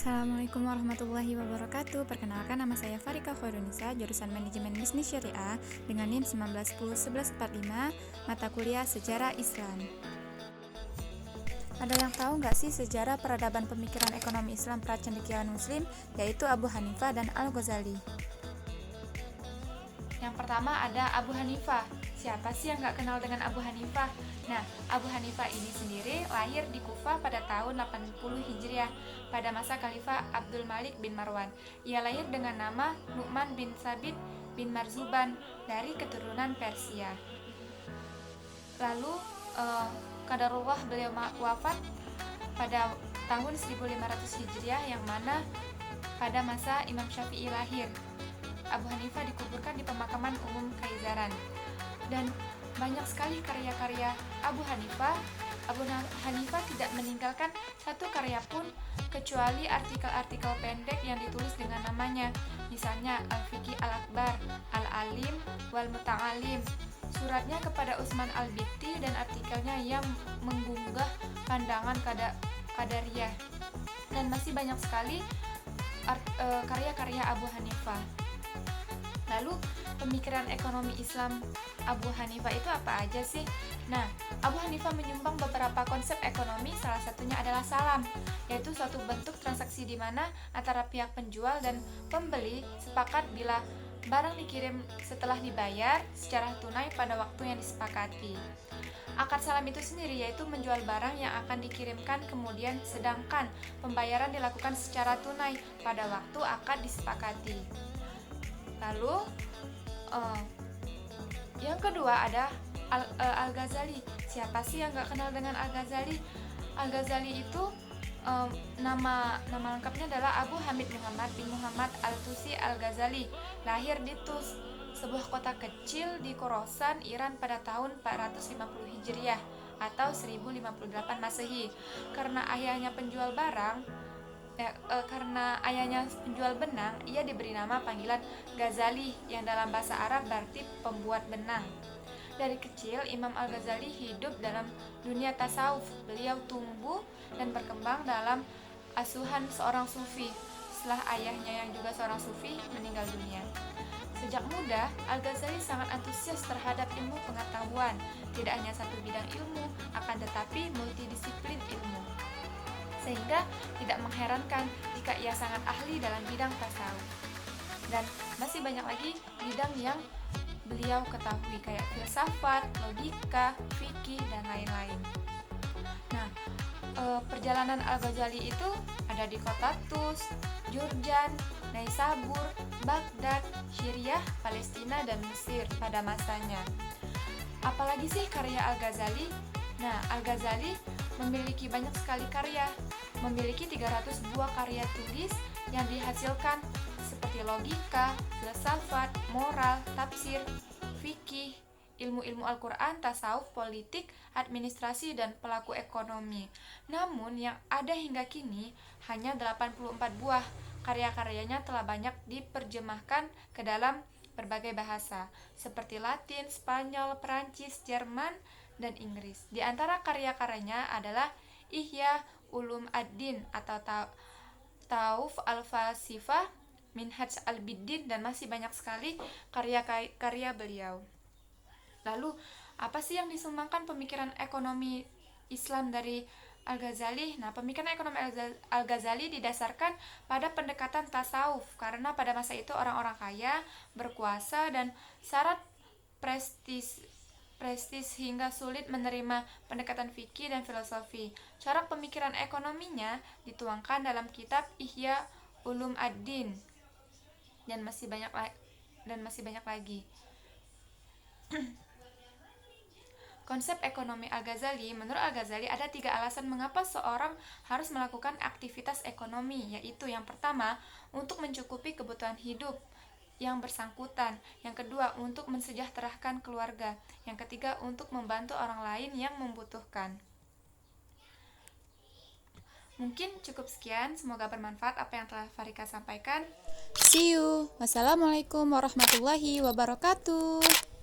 Assalamualaikum warahmatullahi wabarakatuh. Perkenalkan, nama saya Farika Khairunisa, jurusan Manajemen Bisnis Syariah dengan NIM 19101145, mata kuliah Sejarah Islam. Ada yang tahu nggak sih sejarah peradaban pemikiran ekonomi Islam pracendekiawan Muslim, yaitu Abu Hanifah dan Al-Ghazali? Yang pertama ada Abu Hanifah. Siapa sih yang nggak kenal dengan Abu Hanifah? Nah, Abu Hanifah ini sendiri lahir di Kufah pada tahun 80 Hijriah pada masa Khalifah Abdul Malik bin Marwan. Ia lahir dengan nama Nu'man bin Sabit bin Marzuban dari keturunan Persia. Lalu qadarullah beliau wafat pada tahun 1500 Hijriah yang mana pada masa Imam Syafi'i lahir. Abu Hanifah dikuburkan di pemakaman umum Kaisaran. Dan banyak sekali karya-karya Abu Hanifah. Abu Hanifah tidak meninggalkan satu karya pun kecuali artikel-artikel pendek yang ditulis dengan namanya. Misalnya Al-Fiqh Al-Akbar, Al-Alim, Wal Muta'alim, suratnya kepada Utsman Al-Bikti, dan artikelnya yang menggugah pandangan Qadariyah. Dan masih banyak sekali karya-karya Abu Hanifah. Lalu pemikiran ekonomi Islam Abu Hanifah itu apa aja sih? Nah, Abu Hanifah menyumbang beberapa konsep ekonomi, salah satunya adalah salam, yaitu suatu bentuk transaksi di mana antara pihak penjual dan pembeli sepakat bila barang dikirim setelah dibayar secara tunai pada waktu yang disepakati. Akad salam itu sendiri yaitu menjual barang yang akan dikirimkan kemudian, sedangkan pembayaran dilakukan secara tunai pada waktu akad disepakati. Lalu yang kedua ada Al-Ghazali. Siapa sih yang gak kenal dengan Al-Ghazali? Al-Ghazali itu nama lengkapnya adalah Abu Hamid Muhammad bin Muhammad Al-Tusi Al-Ghazali. Lahir di Tus, sebuah kota kecil di Khorasan, Iran pada tahun 450 Hijriah atau 1058 Masehi. Karena ayahnya penjual benang, ia diberi nama panggilan Ghazali yang dalam bahasa Arab berarti pembuat benang. Dari kecil, Imam Al-Ghazali hidup dalam dunia tasawuf. Beliau tumbuh dan berkembang dalam asuhan seorang sufi setelah ayahnya yang juga seorang sufi meninggal dunia. Sejak muda, Al-Ghazali sangat antusias terhadap ilmu pengetahuan, tidak hanya satu bidang ilmu, akan tetapi multidisiplin ilmu. Sehingga tidak mengherankan jika ia sangat ahli dalam bidang tasawuf. Dan masih banyak lagi bidang yang beliau ketahui kayak filsafat, logika, fikih, dan lain-lain. Nah, perjalanan Al-Ghazali itu ada di kota Tus, Jurjan, Naisabur, Baghdad, Syriah, Palestina, dan Mesir pada masanya. Apalagi sih karya Al-Ghazali? Nah, Al-Ghazali memiliki banyak sekali karya, memiliki 300 buah karya tulis yang dihasilkan seperti logika, filsafat, moral, tafsir, fikih, ilmu-ilmu Al-Quran, tasawuf, politik, administrasi, dan pelaku ekonomi. Namun yang ada hingga kini hanya 84 buah. Karya-karyanya telah banyak diterjemahkan ke dalam berbagai bahasa seperti Latin, Spanyol, Perancis, Jerman, dan Inggris. Di antara karya-karyanya adalah Ihya Ulum ad-Din atau Tauf al-Falsifah, Minhaj al-Bidin, dan masih banyak sekali karya-karya beliau. Lalu, apa sih yang disumbangkan pemikiran ekonomi Islam dari Al-Ghazali? Nah, pemikiran ekonomi Al-Ghazali didasarkan pada pendekatan tasawuf, karena pada masa itu orang-orang kaya, berkuasa, dan syarat prestis hingga sulit menerima pendekatan fikih dan filosofi. Corak pemikiran ekonominya dituangkan dalam kitab Ihya Ulum ad-Din dan masih banyak lagi. Konsep ekonomi Al-Ghazali. Menurut Al-Ghazali ada 3 alasan mengapa seorang harus melakukan aktivitas ekonomi, yaitu yang pertama, untuk mencukupi kebutuhan hidup yang bersangkutan, yang kedua, untuk mensejahterakan keluarga, yang ketiga, untuk membantu orang lain yang membutuhkan. Mungkin cukup sekian, semoga bermanfaat apa yang telah Farika sampaikan. See you. Wassalamualaikum warahmatullahi wabarakatuh.